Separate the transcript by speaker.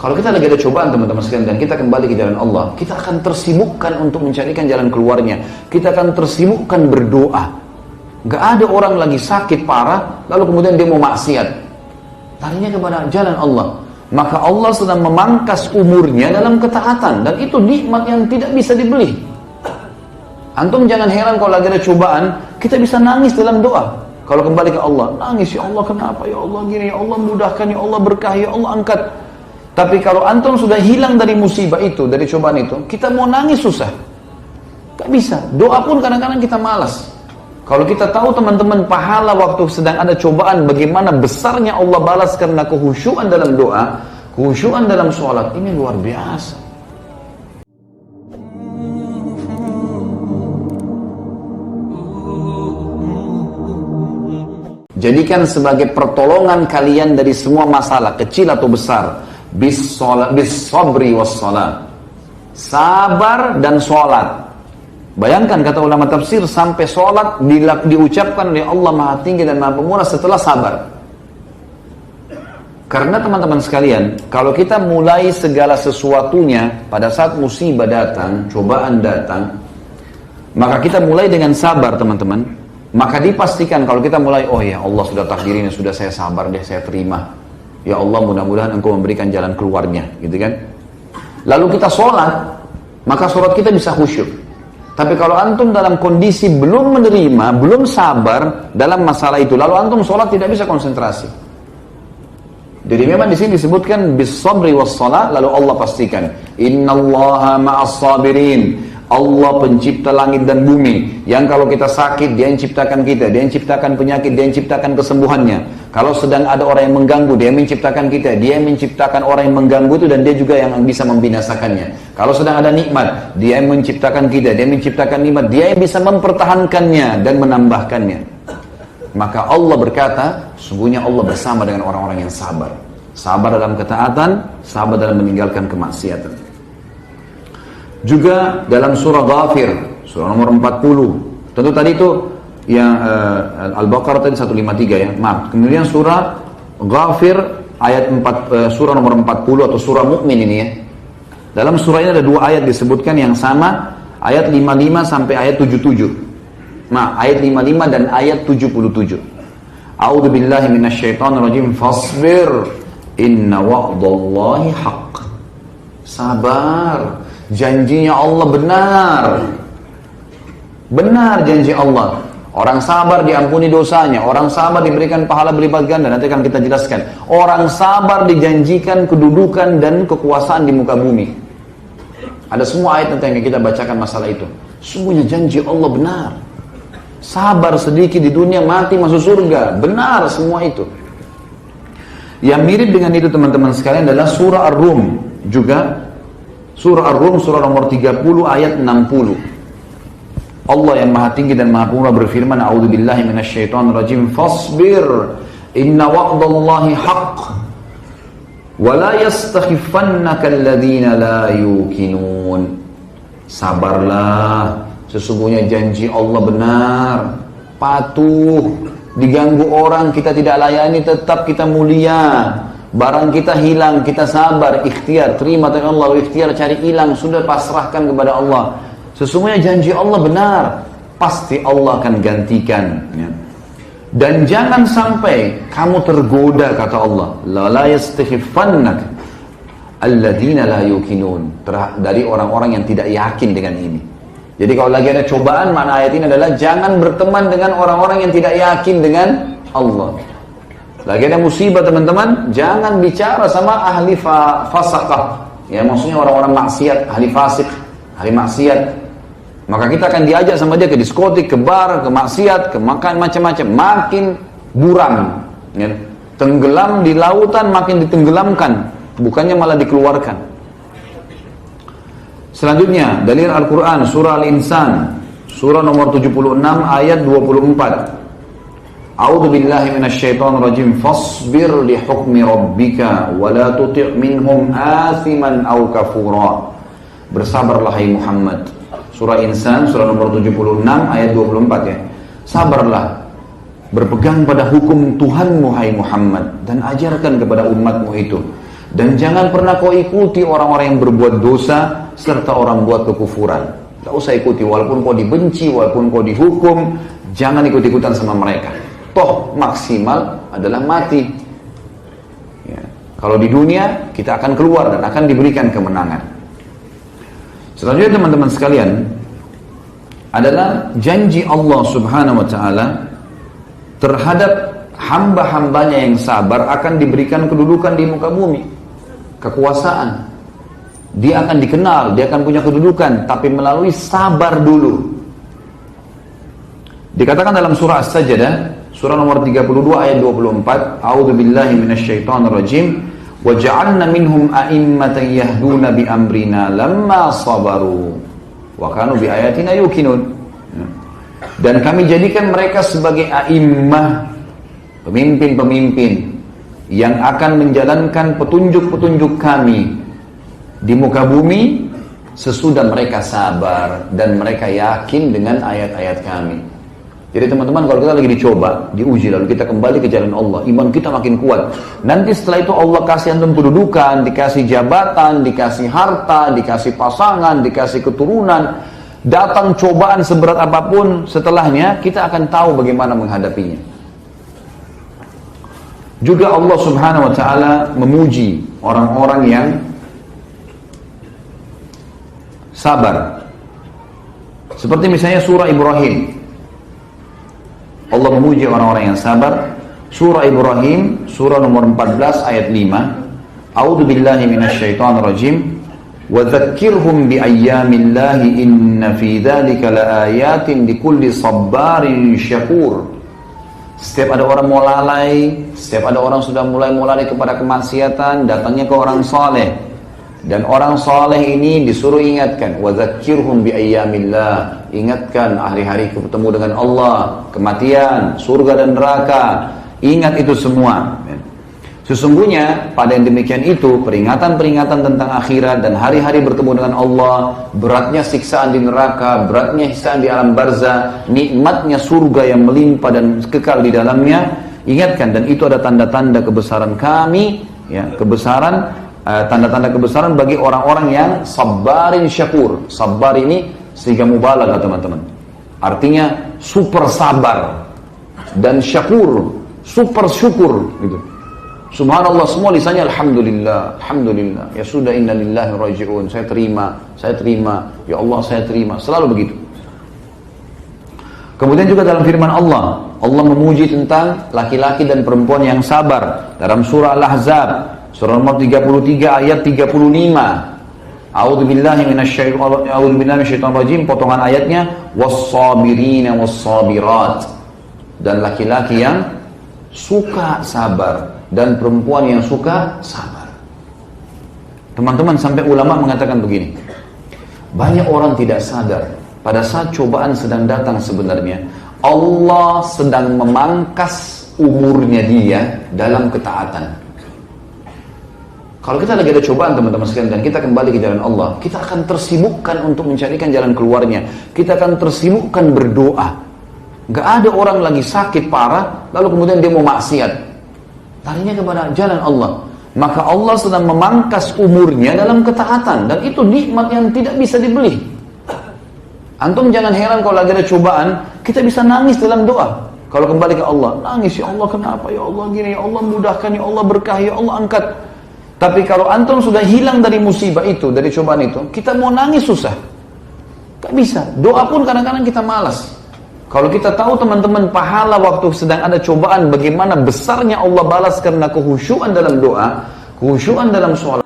Speaker 1: Kalau kita lagi ada cobaan teman-teman sekalian dan kita kembali ke jalan Allah, kita akan tersibukkan untuk mencarikan jalan keluarnya. Kita akan tersibukkan berdoa. Gak ada orang lagi sakit parah, lalu kemudian dia mau maksiat. Larinya kepada jalan Allah. Maka Allah sedang memangkas umurnya dalam ketaatan. Dan itu nikmat yang tidak bisa dibeli. Antum jangan heran kalau lagi ada cobaan, kita bisa nangis dalam doa. Kalau kembali ke Allah, nangis, ya Allah kenapa, ya Allah gini, ya Allah mudahkan, ya Allah berkah, ya Allah angkat. Tapi kalau antum sudah hilang dari musibah itu, dari cobaan itu, kita mau nangis susah. Gak bisa. Doa pun kadang-kadang kita malas. Kalau kita tahu teman-teman pahala waktu sedang ada cobaan, bagaimana besarnya Allah balas karena kehusyuan dalam doa, kehusyuan dalam sholat, ini luar biasa. Jadikan sebagai pertolongan kalian dari semua masalah, kecil atau besar. Bis sabri was salat. Sabar dan sholat. Bayangkan kata ulama tafsir, sampai sholat diucapkan oleh Allah Maha Tinggi dan Maha Pemurah setelah sabar. Karena teman-teman sekalian, kalau kita mulai segala sesuatunya pada saat musibah datang, cobaan datang, maka kita mulai dengan sabar teman-teman. Maka dipastikan kalau kita mulai, oh ya Allah sudah takdirin, sudah saya sabar deh, saya terima. Ya Allah mudah-mudahan engkau memberikan jalan keluarnya, gitu kan. Lalu kita sholat, maka sholat kita bisa khusyuk. Tapi kalau antum dalam kondisi belum menerima, belum sabar dalam masalah itu, lalu antum sholat tidak bisa konsentrasi. Jadi memang di sini disebutkan bis sabri was shalah, lalu Allah pastikan, innallaha ma'as sabirin. Allah pencipta langit dan bumi, yang kalau kita sakit dia yang ciptakan kita, dia yang ciptakan penyakit, dia yang ciptakan kesembuhannya. Kalau sedang ada orang yang mengganggu, dia yang menciptakan kita, dia yang menciptakan orang yang mengganggu itu, dan dia juga yang bisa membinasakannya. Kalau sedang ada nikmat, dia yang menciptakan kita, dia yang menciptakan nikmat, dia yang bisa mempertahankannya dan menambahkannya. Maka Allah berkata, sungguhnya Allah bersama dengan orang-orang yang sabar. Sabar dalam ketaatan, sabar dalam meninggalkan kemaksiatan. Juga dalam surah Ghafir, surah nomor 40. Tentu tadi itu yang Al-Baqarah tadi 153 ya. Maaf. Kemudian surah Ghafir ayat 4, surah nomor 40 atau surah Mukmin ini ya. Dalam surah ini ada dua ayat disebutkan yang sama, ayat 55 sampai ayat 77. Maaf, ayat 55 dan ayat 77. A'udzubillahi minasyaitonirrajim. Fasbir inna wa'dallahi haqq. Sabar. Janjinya Allah benar. Benar janji Allah. Orang sabar diampuni dosanya. Orang sabar diberikan pahala berlipat ganda. Nanti akan kita jelaskan. Orang sabar dijanjikan kedudukan dan kekuasaan di muka bumi. Ada semua ayat yang kita bacakan masalah itu. Sungguhnya janji Allah benar. Sabar sedikit di dunia, mati masuk surga. Benar semua itu. Yang mirip dengan itu teman-teman sekalian adalah surah Ar-Rum. Juga surah Ar-Rum, surah nomor 30 ayat 60. Allah yang Maha Tinggi dan Maha Pemurah berfirman, A'udzubillahi minasyaitonirrajim. Fasbir inna wa'dallahi haqq wa la yastakhifannaka alladhina la yuqinun. Sabarlah, sesungguhnya janji Allah benar. Patuh, diganggu orang kita tidak layani, tetap kita mulia. Barang kita hilang, kita sabar, ikhtiar, terima dengan Allah, ikhtiar cari hilang, sudah pasrahkan kepada Allah. Sesungguhnya janji Allah benar, pasti Allah akan gantikan. Ya. Dan jangan sampai kamu tergoda, kata Allah, la yastakhifannak alladzina la yuqinun, dari orang-orang yang tidak yakin dengan ini. Jadi kalau lagi ada cobaan, makna ayat ini adalah jangan berteman dengan orang-orang yang tidak yakin dengan Allah. Lagi ada musibah teman-teman, jangan bicara sama ahli fasaqah. Ya, maksudnya orang-orang maksiat, ahli fasik, ahli maksiat. Maka kita akan diajak sama dia ke diskotik, ke bar, ke maksiat, ke makan macam-macam. Makin buram. Ya. Tenggelam di lautan, makin ditenggelamkan. Bukannya malah dikeluarkan. Selanjutnya, dalil Al-Quran, surah Al-Insan. Surah nomor 76 ayat 24. A'udzu billahi minasyaitonir rajim. Fasbir li hukmi rabbika wa la tuti' minhum athiman aw kafura. Bersabarlah hai Muhammad. Surah Insan surah nomor 76 ayat 24 ya. Sabarlah, berpegang pada hukum Tuhanmu hai Muhammad, dan ajarkan kepada umatmu itu, Dan jangan pernah kau ikuti orang-orang yang berbuat dosa serta orang buat kekufuran. Gak usah ikuti, walaupun kau dibenci, walaupun kau dihukum, jangan ikut-ikutan sama mereka. Toh maksimal adalah mati. Ya. Kalau di dunia kita akan keluar dan akan diberikan kemenangan. Selanjutnya teman-teman sekalian adalah janji Allah Subhanahu wa Ta'ala terhadap hamba-hambanya yang sabar akan diberikan kedudukan di muka bumi, kekuasaan. Dia akan dikenal, dia akan punya kedudukan, tapi melalui sabar dulu. Dikatakan dalam surah As-Sajdah, surah nomor 32 ayat 24, A'udzu billahi minasyaitonir rajim, wa ja'alna minhum a'immatan yahduna bi amrina lamma sabaru wa kanu bi ayatina yuqinun. Dan kami jadikan mereka sebagai a'immah, pemimpin-pemimpin yang akan menjalankan petunjuk-petunjuk kami di muka bumi sesudah mereka sabar dan mereka yakin dengan ayat-ayat kami. Jadi teman-teman, kalau kita lagi dicoba, diuji, lalu kita kembali ke jalan Allah, iman kita makin kuat. Nanti setelah itu Allah kasih antum kedudukan, dikasih jabatan, dikasih harta, dikasih pasangan, dikasih keturunan. Datang cobaan seberat apapun setelahnya, kita akan tahu bagaimana menghadapinya. Juga Allah Subhanahu wa Ta'ala memuji orang-orang yang sabar. Seperti misalnya surah Ibrahim. Allah memuji orang-orang yang sabar. Surah Ibrahim, surah nomor 14 ayat 5. A'udzu billahi minasyaitonir rajim. Wa dzakkirhum bi ayyamillahi inna fi dzalika laayatin likulli sabbarin syakur. Setiap ada orang mau lalai, setiap ada orang sudah mulai kepada kemaksiatan, datangnya ke orang saleh. Dan orang saleh ini disuruh ingatkan, wa dzakkirhum bi ayyamillah, ingatkan hari-hari ketemu dengan Allah, kematian, surga dan neraka, ingat itu semua. Sesungguhnya pada yang demikian itu, peringatan-peringatan tentang akhirat dan hari-hari bertemu dengan Allah, beratnya siksaan di neraka, beratnya siksaan di alam barzah, nikmatnya surga yang melimpah dan kekal di dalamnya, ingatkan. Dan itu ada tanda-tanda kebesaran kami, ya, tanda-tanda kebesaran bagi orang-orang yang sabarin syakur. Sabar ini sehingga mubalaghah teman-teman. Artinya super sabar dan syakur, super syukur gitu. Subhanallah, semua lisannya alhamdulillah, alhamdulillah. Ya sudah, innalillahi raji'un. Saya terima. Ya Allah, saya terima. Selalu begitu. Kemudian juga dalam firman Allah, Allah memuji tentang laki-laki dan perempuan yang sabar dalam surah Al-Ahzab, surah nomor 33 ayat 35. A'udzu billahi minasyaitonir rajim, potongan ayatnya, was-sabirina was-sabirat. Dan laki-laki yang suka sabar dan perempuan yang suka sabar. Teman-teman, sampai ulama mengatakan begini, banyak orang tidak sadar pada saat cobaan sedang datang sebenarnya Allah sedang memangkas umurnya dia dalam ketaatan. Kalau kita lagi ada cobaan teman-teman sekalian dan kita kembali ke jalan Allah, kita akan tersibukkan untuk mencarikan jalan keluarnya. Kita akan tersibukkan berdoa. Gak ada orang lagi sakit parah lalu kemudian dia mau maksiat, larinya kepada jalan Allah. Maka Allah sedang memangkas umurnya dalam ketaatan, dan itu nikmat yang tidak bisa dibeli. Antum jangan heran kalau lagi ada cobaan kita bisa nangis dalam doa. Kalau kembali ke Allah, nangis, ya Allah kenapa, ya Allah gini, ya Allah mudahkan, ya Allah berkah, ya Allah angkat. Tapi kalau antum sudah hilang dari musibah itu, dari cobaan itu, kita mau nangis susah, gak bisa. Doa pun kadang-kadang kita malas. Kalau kita tahu teman-teman pahala waktu sedang ada cobaan, bagaimana besarnya Allah balas karena kehusyuan dalam doa, kehusyuan dalam sholat.